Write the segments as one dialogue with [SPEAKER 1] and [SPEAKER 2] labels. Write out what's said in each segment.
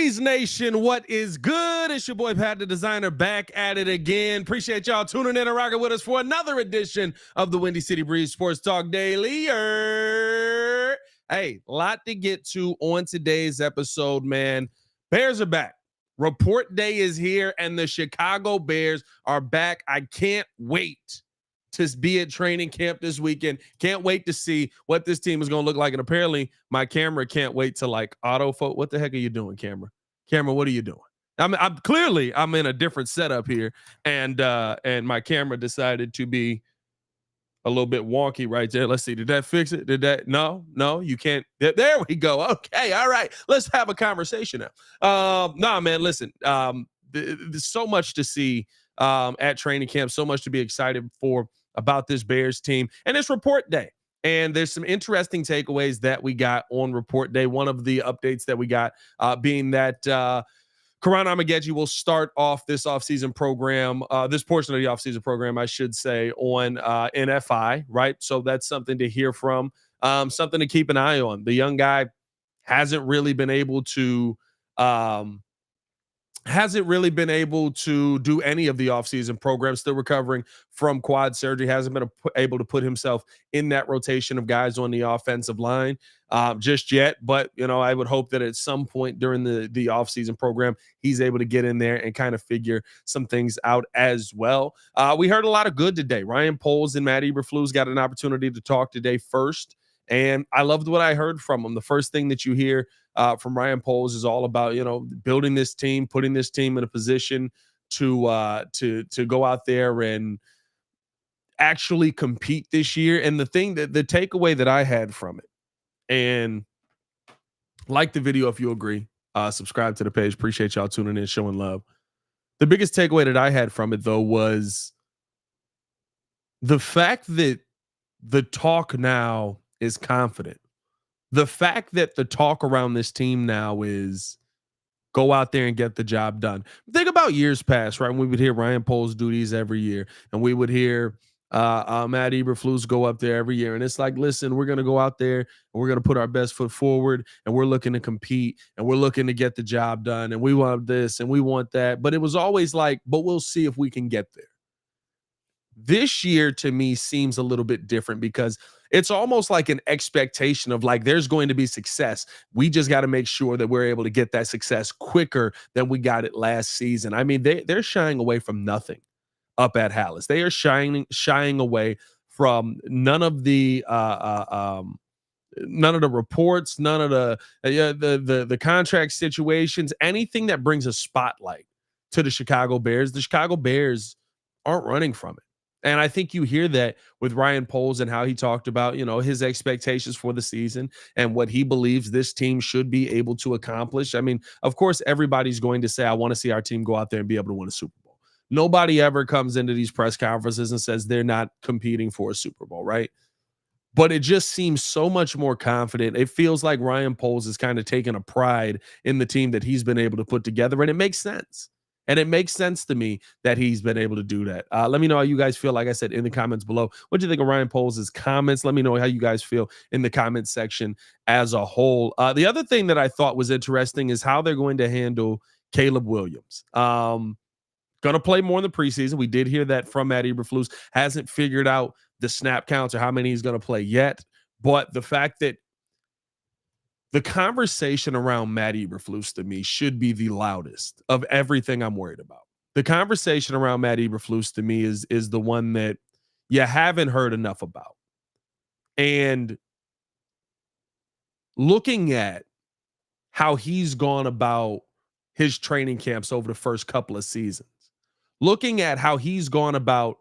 [SPEAKER 1] Breeze Nation, what is good? It's your boy Pat the Designer back at it again. Appreciate y'all tuning in and rocking with us for another edition of the Windy City Breeze Sports Talk Daily. Hey, lot to get to on today's episode, man. Bears are back. Report day is here, and the Chicago Bears are back. I can't wait to be at training camp this weekend. Can't wait to see what this team is going to look like. And apparently my camera can't wait to like autofocus. What the heck are you doing, camera? Camera, what are you doing? I'm clearly I'm in a different setup here, and my camera decided to be a little bit wonky right there. Let's see. Did that fix it? Did that? No, you can't. There we go. Okay. All right. Let's have a conversation now. Nah, man, listen, there's so much to see at training camp, so much to be excited for about this Bears team, and it's report day. And there's some interesting takeaways that we got on report day. One of the updates that we got being that Karan Amageji will start off this offseason program, this portion of the offseason program, I should say, on NFI, right? So that's something to hear from, something to keep an eye on. The young guy hasn't really been able to do any of the offseason programs, still recovering from quad surgery, hasn't been able to put himself in that rotation of guys on the offensive line just yet. But, I would hope that at some point during the offseason program, he's able to get in there and kind of figure some things out as well. We heard a lot of good today. Ryan Poles and Matt Eberflus got an opportunity to talk today first, and I loved what I heard from them. The first thing that you hear from Ryan Poles is all about, building this team, putting this team in a position to go out there and actually compete this year. And the takeaway that I had from it, and like the video if you agree, subscribe to the page. Appreciate y'all tuning in, showing love. The biggest takeaway that I had from it, though, was the fact that the talk now is confident. The fact that the talk around this team now is go out there and get the job done. Think about years past, right? When we would hear Ryan Poles do these every year, and we would hear Matt Eberflus go up there every year. And it's like, listen, we're going to go out there and we're going to put our best foot forward, and we're looking to compete, and we're looking to get the job done, and we want this and we want that. But it was always like, but we'll see if we can get there. This year to me seems a little bit different, because it's almost like an expectation of like, there's going to be success. We just got to make sure that we're able to get that success quicker than we got it last season. I mean, they're shying away from nothing up at Hallis. They are shying away from none of the reports, none of the contract situations, anything that brings a spotlight to the Chicago Bears. The Chicago Bears aren't running from it. And I think you hear that with Ryan Poles and how he talked about, his expectations for the season and what he believes this team should be able to accomplish. I mean, of course, everybody's going to say, I want to see our team go out there and be able to win a Super Bowl. Nobody ever comes into these press conferences and says they're not competing for a Super Bowl, right? But it just seems so much more confident. It feels like Ryan Poles is kind of taking a pride in the team that he's been able to put together, and it makes sense. And it makes sense to me that he's been able to do that. Let me know how you guys feel, like I said, in the comments below. What do you think of Ryan Poles' comments? Let me know how you guys feel in the comments section as a whole. The other thing that I thought was interesting is how they're going to handle Caleb Williams. Going to play more in the preseason. We did hear that from Matt Eberflus. Hasn't figured out the snap counts or how many he's going to play yet. But the fact that the conversation around Matt Eberflus to me should be the loudest of everything I'm worried about. The conversation around Matt Eberflus to me is the one that you haven't heard enough about. And looking at how he's gone about his training camps over the first couple of seasons, looking at how he's gone about,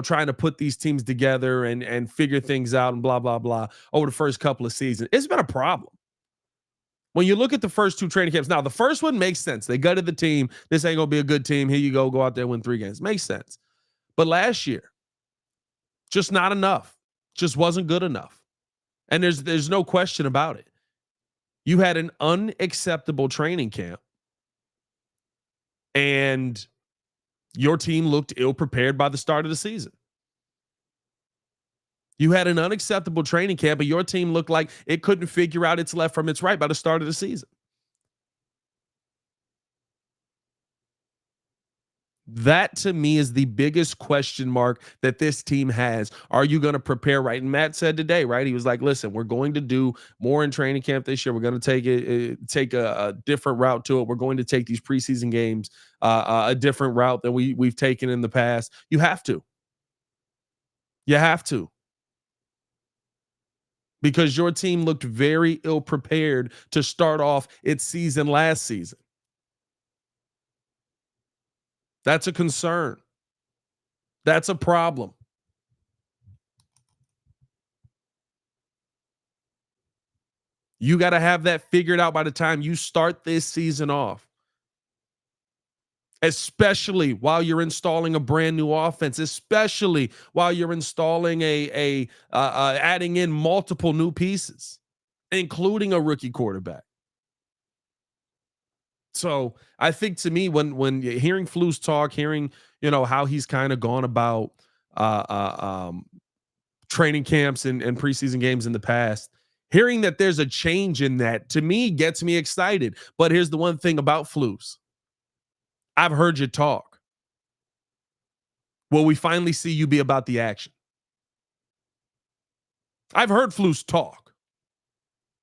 [SPEAKER 1] trying to put these teams together and figure things out and blah, blah, blah over the first couple of seasons, it's been a problem. When you look at the first two training camps, now the first one makes sense. They gutted the team. This ain't going to be a good team. Here you go out there, win 3 games. Makes sense. But last year, just not enough. Just wasn't good enough. And there's no question about it. You had an unacceptable training camp, and your team looked ill-prepared by the start of the season. You had an unacceptable training camp, but your team looked like it couldn't figure out its left from its right by the start of the season. That to me is the biggest question mark that this team has. Are you going to prepare right? And Matt said today, right? He was like, "Listen, we're going to do more in training camp this year. We're going to take a different route to it. We're going to take these preseason games a different route than we've taken in the past. You have to. You have to." Because your team looked very ill prepared to start off its season last season. That's a concern. That's a problem. You got to have that figured out by the time you start this season off, especially while you're installing a brand new offense, especially while you're installing adding in multiple new pieces, including a rookie quarterback. So I think to me, when hearing Flus talk, hearing how he's kind of gone about uh, uh, um, training camps and preseason games in the past, hearing that there's a change in that to me gets me excited. But here's the one thing about Flus: I've heard you talk. Will we finally see you be about the action? I've heard Flus talk.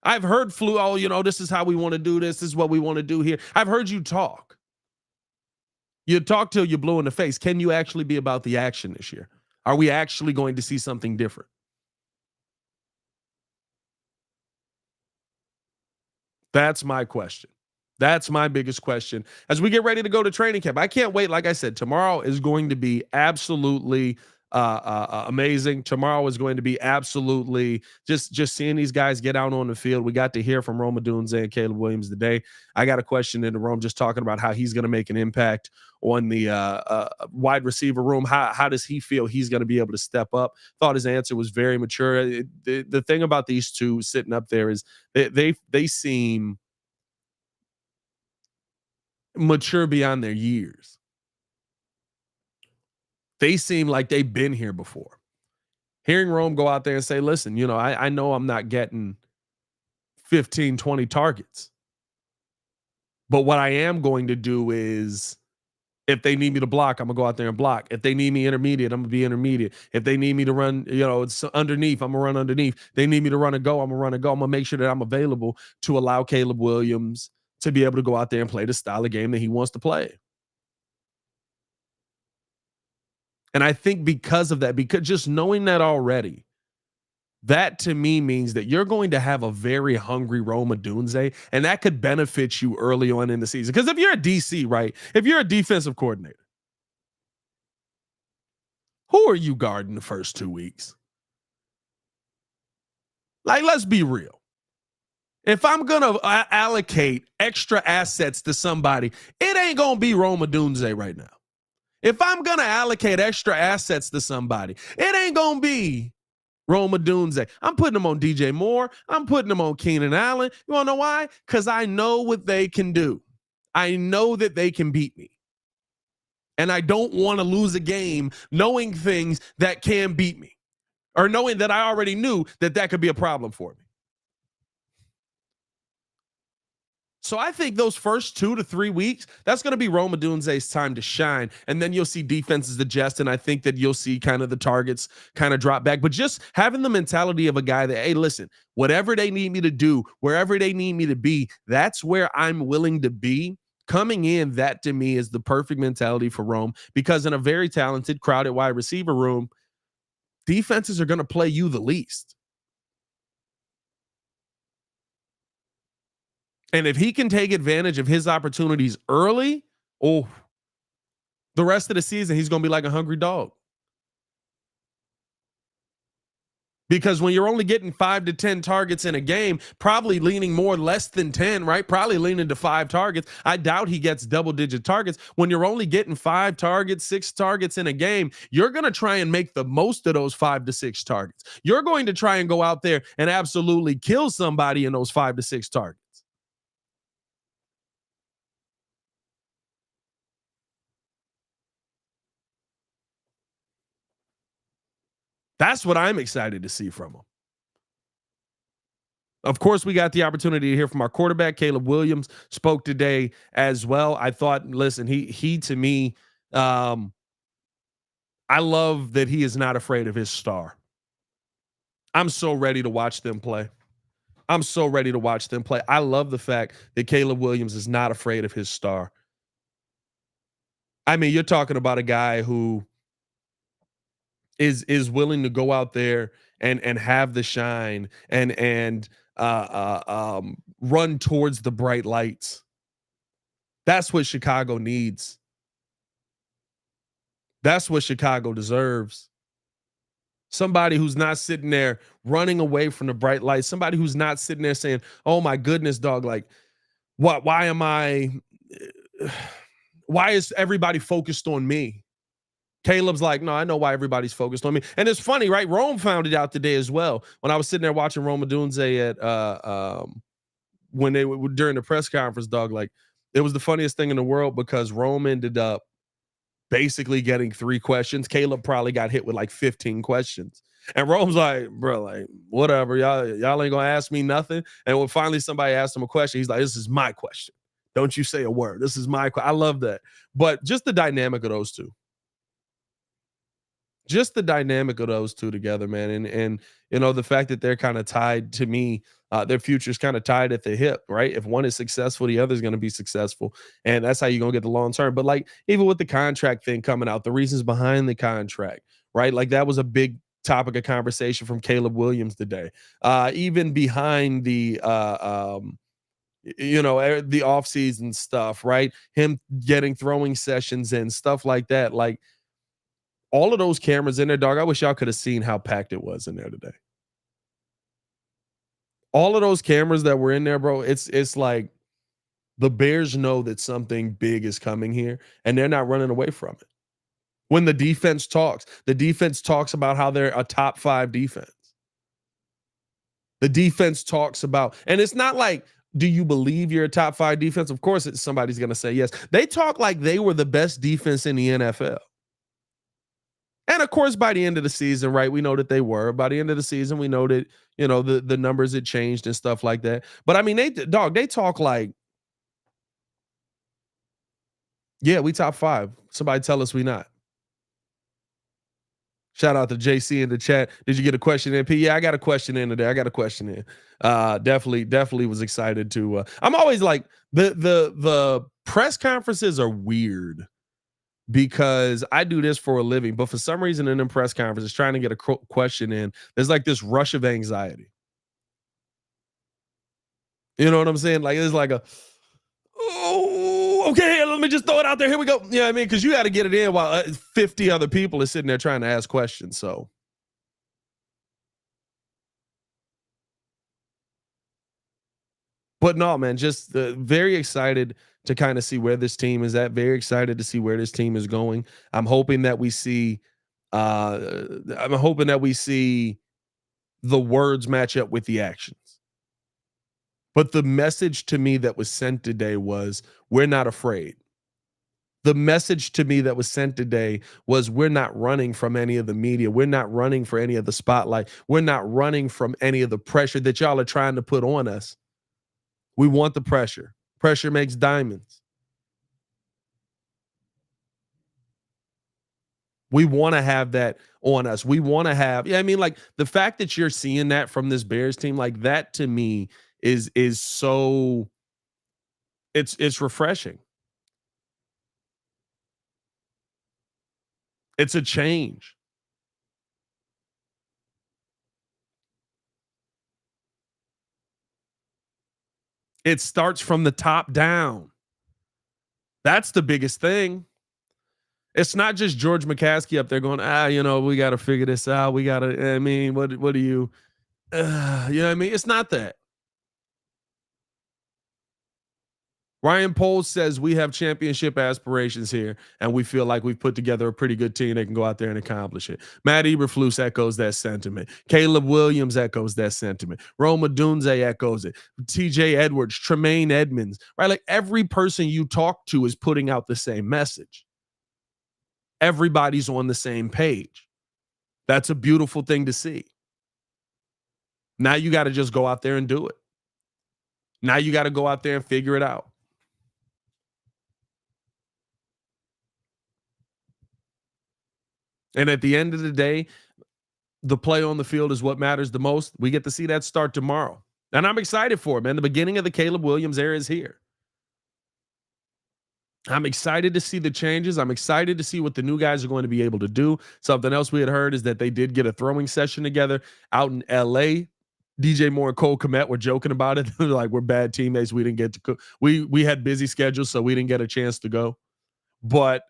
[SPEAKER 1] I've heard this is how we want to do this. This is what we want to do here. I've heard you talk. You talk till you're blue in the face. Can you actually be about the action this year? Are we actually going to see something different? That's my question. That's my biggest question as we get ready to go to training camp. I can't wait. Like I said, tomorrow is going to be absolutely amazing. Tomorrow is going to be absolutely just seeing these guys get out on the field. We got to hear from Rome Odunze and Caleb Williams today. I got a question into Rome just talking about how he's going to make an impact on the wide receiver room. How does he feel he's going to be able to step up? Thought his answer was very mature. The thing about these two sitting up there is they seem mature beyond their years. They seem like they've been here before. Hearing Rome go out there and say, listen, I know I'm not getting 15, 20 targets, but what I am going to do is if they need me to block, I'm gonna go out there and block. If they need me intermediate, I'm gonna be intermediate. If they need me to run, it's underneath, I'm gonna run underneath. They need me to run and go, I'm gonna run and go. I'm gonna make sure that I'm available to allow Caleb Williams to be able to go out there and play the style of game that he wants to play. And I think because of that, because just knowing that already, that to me means that you're going to have a very hungry Rome Odunze, and that could benefit you early on in the season. Because if you're a DC, right? If you're a defensive coordinator, who are you guarding the first 2 weeks? Like, let's be real. If I'm going to allocate extra assets to somebody, it ain't going to be Rome Odunze right now. If I'm going to allocate extra assets to somebody, it ain't going to be Rome Odunze. I'm putting them on DJ Moore. I'm putting them on Keenan Allen. You want to know why? Because I know what they can do. I know that they can beat me. And I don't want to lose a game knowing things that can beat me, or knowing that I already knew that could be a problem for me. So I think those first 2 to 3 weeks, that's going to be Rome Odunze's time to shine. And then you'll see defenses adjust. And I think that you'll see kind of the targets kind of drop back. But just having the mentality of a guy that, hey, listen, whatever they need me to do, wherever they need me to be, that's where I'm willing to be. Coming in, that to me is the perfect mentality for Rome, because in a very talented, crowded wide receiver room, defenses are going to play you the least. And if he can take advantage of his opportunities early, the rest of the season, he's going to be like a hungry dog. Because when you're only getting 5 to 10 targets in a game, probably leaning more less than 10, right? Probably leaning to 5 targets. I doubt he gets double-digit targets. When you're only getting 5 targets, 6 targets in a game, you're going to try and make the most of those 5 to 6 targets. You're going to try and go out there and absolutely kill somebody in those 5 to 6 targets. That's what I'm excited to see from him. Of course, we got the opportunity to hear from our quarterback. Caleb Williams spoke today as well. I thought, listen, he to me Um, I love that he is not afraid of his star. I'm so ready to watch them play. I'm so ready to watch them play. I love the fact that Caleb Williams is not afraid of his star. I mean, you're talking about a guy who is willing to go out there and have the shine and run towards the bright lights. That's what Chicago needs. That's what Chicago deserves. Somebody who's not sitting there running away from the bright lights. Somebody who's not sitting there saying, "Oh my goodness, dog! Like, what? Why am I? Why is everybody focused on me?" Caleb's like, "No, I know why everybody's focused on me." And it's funny, right? Rome found it out today as well. When I was sitting there watching Rome Odunze at when they were during the press conference, dog. Like, it was the funniest thing in the world because Rome ended up basically getting 3 questions. Caleb probably got hit with like 15 questions. And Rome's like, bro, like, whatever. Y'all ain't gonna ask me nothing. And when finally somebody asked him a question, he's like, this is my question. Don't you say a word. This is my question. I love that. But just the dynamic of those two. Just the dynamic of those two together, man. And you know, the fact that they're kind of tied to me, their future's kind of tied at the hip, right? If one is successful, the other is going to be successful. And that's how you're going to get the long term. But like, even with the contract thing coming out, the reasons behind the contract, right? Like, that was a big topic of conversation from Caleb Williams today. Even behind the the offseason stuff, right? Him getting throwing sessions and stuff like that. Like, all of those cameras in there, dog. I wish y'all could have seen how packed it was in there today. All of those cameras that were in there, bro. It's like the Bears know that something big is coming here, and they're not running away from it. When the defense talks about how they're a top 5 defense. The defense talks about, and it's not like, do you believe you're a top 5 defense? Of course, somebody's going to say yes. They talk like they were the best defense in the NFL. And of course, by the end of the season, right, we know that they were. By the end of the season, we know that, the numbers had changed and stuff like that. But I mean, they talk like, yeah, we top 5. Somebody tell us we not. Shout out to JC in the chat. Did you get a question in, P? Yeah, I got a question in today. I got a question in. Definitely was excited to. I'm always like, the press conferences are weird because I do this for a living, but for some reason in a press conference, trying to get a question in, there's like this rush of anxiety. You know what I'm saying? Like, it's like oh, okay, let me just throw it out there. Here we go. Yeah, I mean, because you got to get it in while 50 other people are sitting there trying to ask questions. So, but no, man, just very excited to kind of see where this team is at. Very excited to see where this team is going. I'm hoping that we see. I'm hoping that we see the words match up with the actions. But the message to me that was sent today was, we're not afraid. The message to me that was sent today was, we're not running from any of the media. We're not running for any of the spotlight. We're not running from any of the pressure that y'all are trying to put on us. We want the pressure. Pressure makes diamonds. We want to have that on us. We want to have, yeah, I mean, like, the fact that you're seeing that from this Bears team, like, that to me is so, it's refreshing. It's a change. It starts from the top down. That's the biggest thing. It's not just George McCaskey up there going, we got to figure this out. We got to, I mean, what do you, you know what I mean? It's not that. Ryan Poles says we have championship aspirations here, and we feel like we've put together a pretty good team that can go out there and accomplish it. Matt Eberflus echoes that sentiment. Caleb Williams echoes that sentiment. Rome Odunze echoes it. TJ Edwards, Tremaine Edmonds, right? Like, every person you talk to is putting out the same message. Everybody's on the same page. That's a beautiful thing to see. Now you got to just go out there and do it. Now you got to go out there and figure it out. And at the end of the day, the play on the field is what matters the most. We get to see that start tomorrow. And I'm excited for it, man. The beginning of the Caleb Williams era is here. I'm excited to see the changes. I'm excited to see what the new guys are going to be able to do. Something else we had heard is that they did get a throwing session together out in LA. DJ Moore and Cole Kmet were joking about it. They're like, we're bad teammates. We didn't get to cook. We had busy schedules, so we didn't get a chance to go. But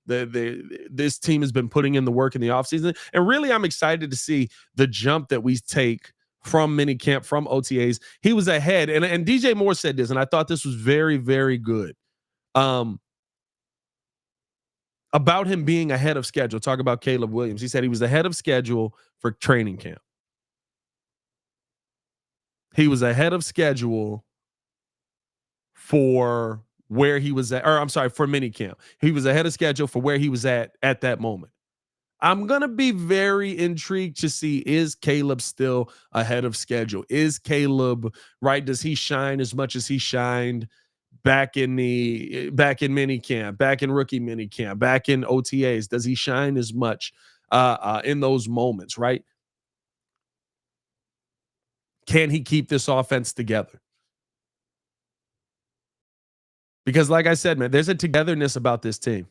[SPEAKER 1] this team has been putting in the work in the offseason. And really, I'm excited to see the jump that we take from minicamp, from OTAs. He was ahead. And DJ Moore said this, and I thought this was very, very good. About him being ahead of schedule. Talk about Caleb Williams. He said he was ahead of schedule for training camp. He was ahead of schedule for where he was at, or I'm sorry, for minicamp. He was ahead of schedule for where he was at that moment. I'm going to be very intrigued to see, is Caleb still ahead of schedule? Is Caleb, right? Does he shine as much as he shined back in minicamp, back in rookie minicamp, back in OTAs? Does he shine as much in those moments, right? Can he keep this offense together? Because like I said, man, there's a togetherness about this team.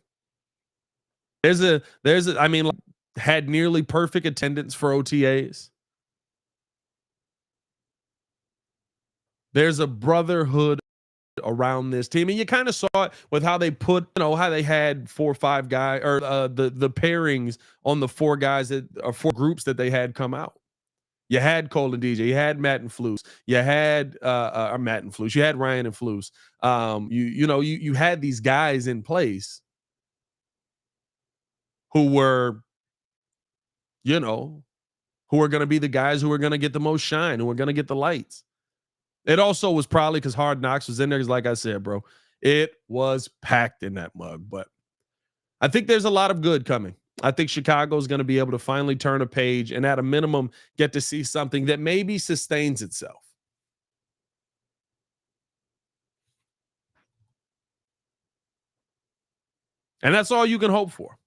[SPEAKER 1] I mean, had nearly perfect attendance for OTAs. There's a brotherhood around this team, and you kind of saw it with how they put, how they had 4 or 5 guys, or the pairings on the 4 guys that or 4 groups that they had come out. You had Cole and DJ, you had Matt and Flus, you had Matt and Flus, you had Ryan and Flus. You had these guys in place who were, who are going to be the guys who are going to get the most shine, who are going to get the lights. It also was probably because Hard Knocks was in there. Because, like I said, bro, it was packed in that mug. But I think there's a lot of good coming. I think Chicago is going to be able to finally turn a page and, at a minimum, get to see something that maybe sustains itself. And that's all you can hope for.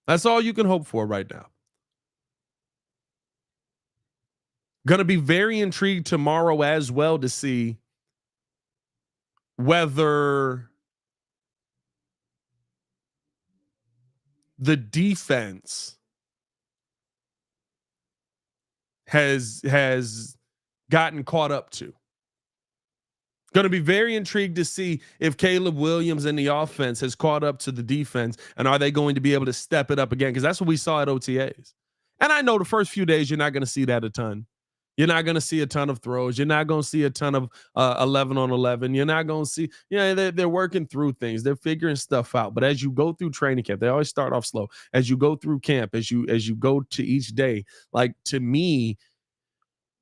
[SPEAKER 1] That's all you can hope for right now. Going to be very intrigued tomorrow as well to see whether the defense has gotten caught up to. Going to be very intrigued to see if Caleb Williams and the offense has caught up to the defense, and are they going to be able to step it up again? Because that's what we saw at OTAs. And I know the first few days you're not going to see that a ton. You're not going to see a ton of throws. You're not going to see a ton of 11 on 11. You're not going to see, they're working through things. They're figuring stuff out. But as you go through training camp, they always start off slow. As you go through camp, as you go to each day, like, to me,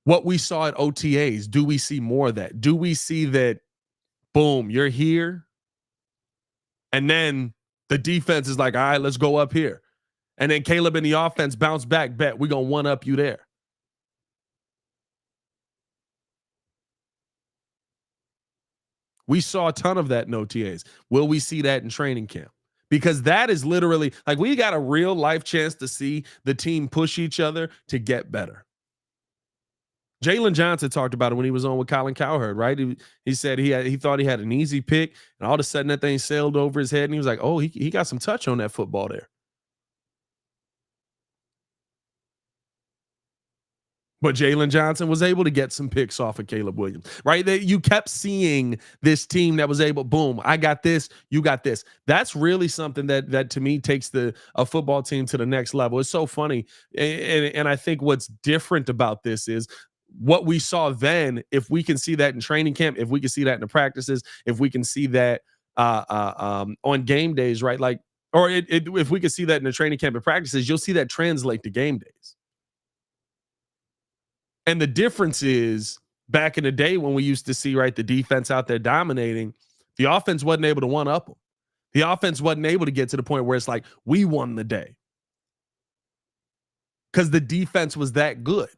[SPEAKER 1] what we saw at OTAs, do we see more of that? Do we see that, boom, you're here, and then the defense is like, all right, let's go up here. And then Caleb and the offense bounce back, bet we're going to one-up you there. We saw a ton of that in OTAs. Will we see that in training camp? Because that is literally, like, we got a real life chance to see the team push each other to get better. Jalen Johnson talked about it when he was on with Colin Cowherd, right? He said he thought he had an easy pick, and all of a sudden that thing sailed over his head, and he was like, oh, he got some touch on that football there. But Jalen Johnson was able to get some picks off of Caleb Williams, right? You kept seeing this team that was able, boom, I got this, you got this. That's really something that to me takes a football team to the next level. It's so funny. And I think what's different about this is what we saw then. If we can see that in training camp, if we can see that in the practices, if we can see that on game days, right? Like, or if we can see that in the training camp and practices, you'll see that translate to game days. And the difference is, back in the day when we used to see, right, the defense out there dominating, the offense wasn't able to one-up them. The offense wasn't able to get to the point where it's like, we won the day, because the defense was that good.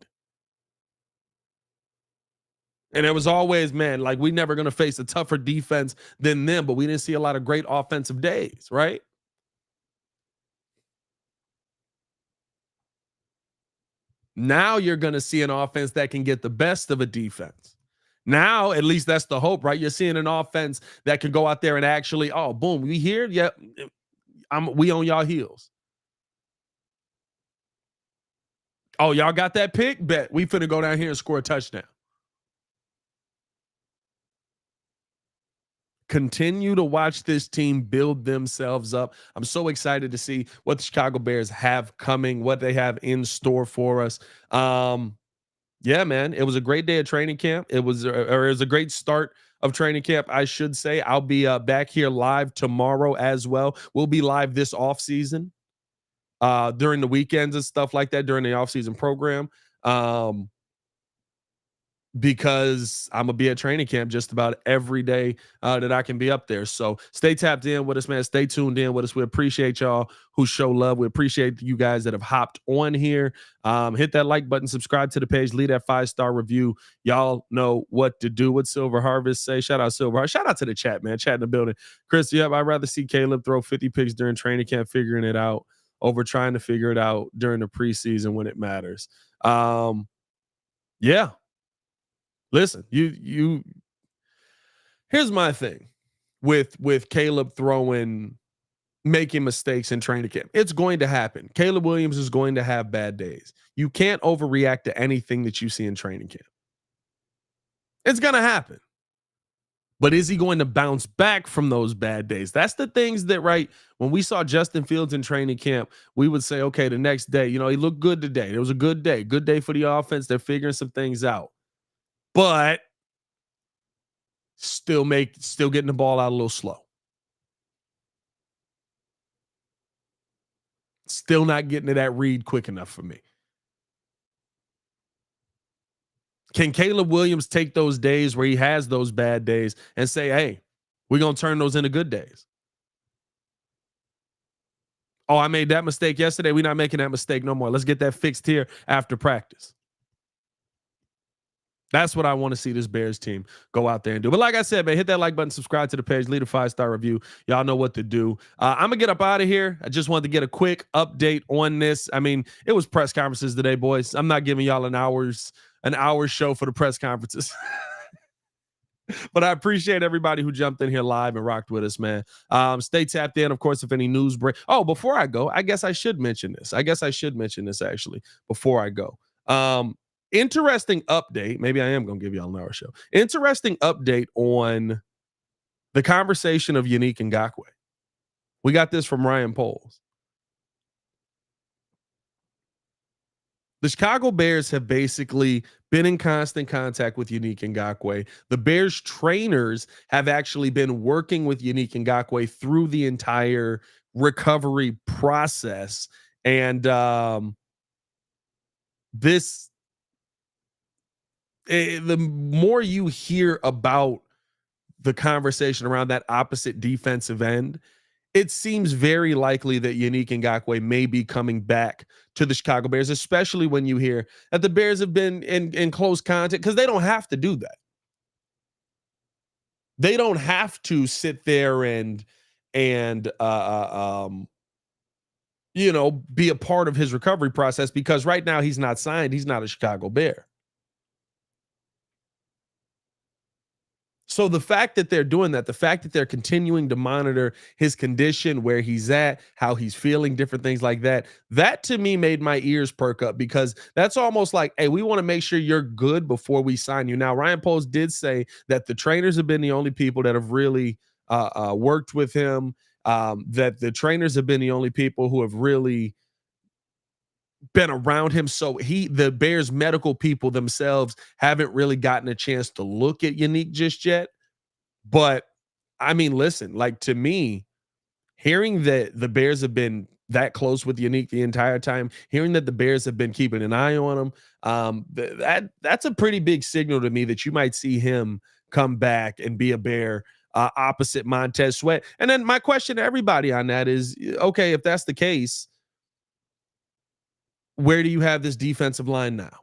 [SPEAKER 1] And it was always, man, like, we never going to face a tougher defense than them, but we didn't see a lot of great offensive days, right? Now you're going to see an offense that can get the best of a defense. Now, at least that's the hope, right? You're seeing an offense that can go out there and actually, oh, boom, we here? Yep. We on y'all heels. Oh, y'all got that pick? Bet. We finna go down here and score a touchdown. Continue to watch this team build themselves up. I'm so excited to see what the Chicago Bears have coming, what they have in store for us. Yeah, man, it was a great day of training camp. It was a great start of training camp, I should say. I'll be back here live tomorrow as well. We'll be live this off season during the weekends and stuff like that during the off season program. Because I'm gonna be at training camp just about every day that I can be up there. So stay tapped in with us, man. Stay tuned in with us. We appreciate y'all who show love. We appreciate you guys that have hopped on here. Hit that like button, subscribe to the page, leave that 5-star review. Y'all know what to do. What Silver Harvest say? Shout out Silver Harvest. Shout out to the chat, man. Chat in the building. Chris, yep, I'd rather see Caleb throw 50 picks during training camp, figuring it out, over trying to figure it out during the preseason when it matters. Yeah. Listen, you here's my thing with Caleb making mistakes in training camp. It's going to happen. Caleb Williams is going to have bad days. You can't overreact to anything that you see in training camp. It's going to happen. But is he going to bounce back from those bad days? That's the things that, right, when we saw Justin Fields in training camp, we would say, okay, the next day, he looked good today. It was a good day for the offense. They're figuring some things out. But still getting the ball out a little slow. Still not getting to that read quick enough for me. Can Caleb Williams take those days where he has those bad days and say, hey, we're going to turn those into good days? Oh, I made that mistake yesterday. We're not making that mistake no more. Let's get that fixed here after practice. That's what I want to see this Bears team go out there and do. But like I said, man, hit that like button, subscribe to the page, leave a 5-star review. Y'all know what to do. I'm going to get up out of here. I just wanted to get a quick update on this. I mean, it was press conferences today, boys. I'm not giving y'all an hour show for the press conferences. But I appreciate everybody who jumped in here live and rocked with us, man. Stay tapped in, of course, if any news break. Oh, before I go, I guess I should mention this. Actually before I go. Interesting update. Maybe I am going to give y'all an hour show. Interesting update on the conversation of Yannick Ngakoue. We got this from Ryan Poles. The Chicago Bears have basically been in constant contact with Yannick Ngakoue. The Bears trainers have actually been working with Yannick Ngakoue through the entire recovery process. And the more you hear about the conversation around that opposite defensive end, it seems very likely that Yannick Ngakoue may be coming back to the Chicago Bears, especially when you hear that the Bears have been in close contact, because they don't have to do that. They don't have to sit there and be a part of his recovery process, because right now he's not signed. He's not a Chicago Bear. So the fact that they're doing that, the fact that they're continuing to monitor his condition, where he's at, how he's feeling, different things like that, that to me made my ears perk up, because that's almost like, hey, we want to make sure you're good before we sign you. Now, Ryan Poles did say that the trainers have been the only people that have really worked with him, that the trainers have been the only people who have really been around him. So the Bears medical people themselves haven't really gotten a chance to look at Yannick just yet. But I mean, listen, like, to me, hearing that the Bears have been that close with Yannick the entire time, hearing that the Bears have been keeping an eye on him, that's a pretty big signal to me that you might see him come back and be a Bear opposite Montez Sweat. And then my question to everybody on that is, okay, if that's the case, where do you have this defensive line now?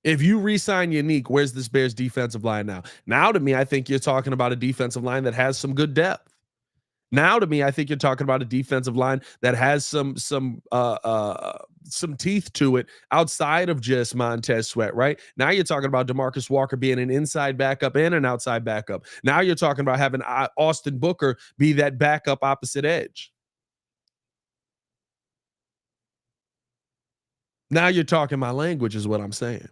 [SPEAKER 1] If you re-sign Yannick, where's this Bears defensive line now? Now, to me, I think you're talking about a defensive line that has some good depth. Now, to me, I think you're talking about a defensive line that has some some teeth to it outside of just Montez Sweat, right? Now you're talking about DeMarcus Walker being an inside backup and an outside backup. Now you're talking about having Austin Booker be that backup opposite edge. Now you're talking my language, is what I'm saying.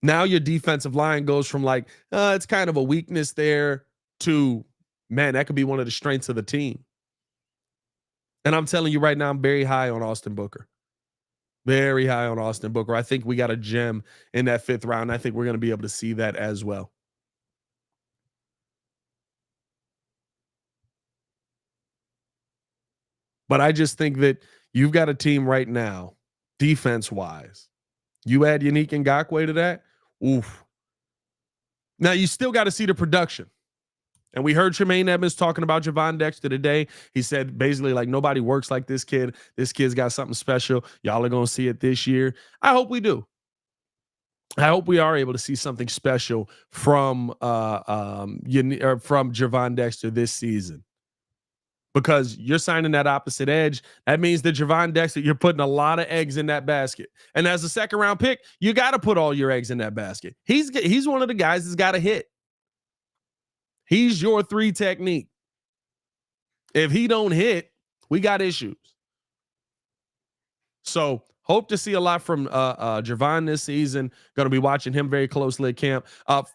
[SPEAKER 1] Now your defensive line goes from like, it's kind of a weakness there to, man, that could be one of the strengths of the team. And I'm telling you right now, I'm very high on Austin Booker. Very high on Austin Booker. I think we got a gem in that 5th round. I think we're going to be able to see that as well. But I just think that you've got a team right now, defense wise. You add Yannick Ngakoue to that. Oof. Now you still got to see the production. And we heard Tremaine Edmonds talking about Javon Dexter today. He said basically like nobody works like this kid. This kid's got something special. Y'all are going to see it this year. I hope we do. I hope we are able to see something special from Javon Dexter this season. Because you're signing that opposite edge. That means that Javon Dexter, you're putting a lot of eggs in that basket. And as a 2nd round pick, you got to put all your eggs in that basket. He's one of the guys that's got to hit. He's your 3 technique. If he don't hit, we got issues. So hope to see a lot from Javon this season. Going to be watching him very closely at camp.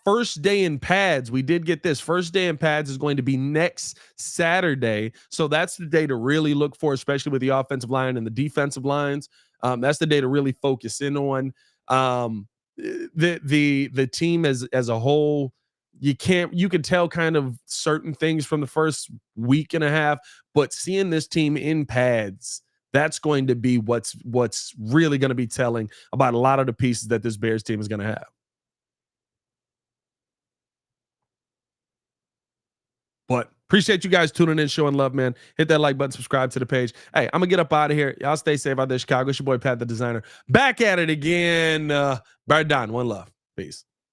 [SPEAKER 1] First day in pads, we did get this. First day in pads is going to be next Saturday. So that's the day to really look for, especially with the offensive line and the defensive lines. That's the day to really focus in on. The team as a whole. You can tell kind of certain things from the first week and a half, but seeing this team in pads, that's going to be what's really going to be telling about a lot of the pieces that this Bears team is going to have. But appreciate you guys tuning in, showing love, man. Hit that like button, subscribe to the page. Hey, I'm gonna get up out of here. Y'all stay safe out there, Chicago. It's your boy Pat the Designer. Back at it again. Brad Don, one love. Peace.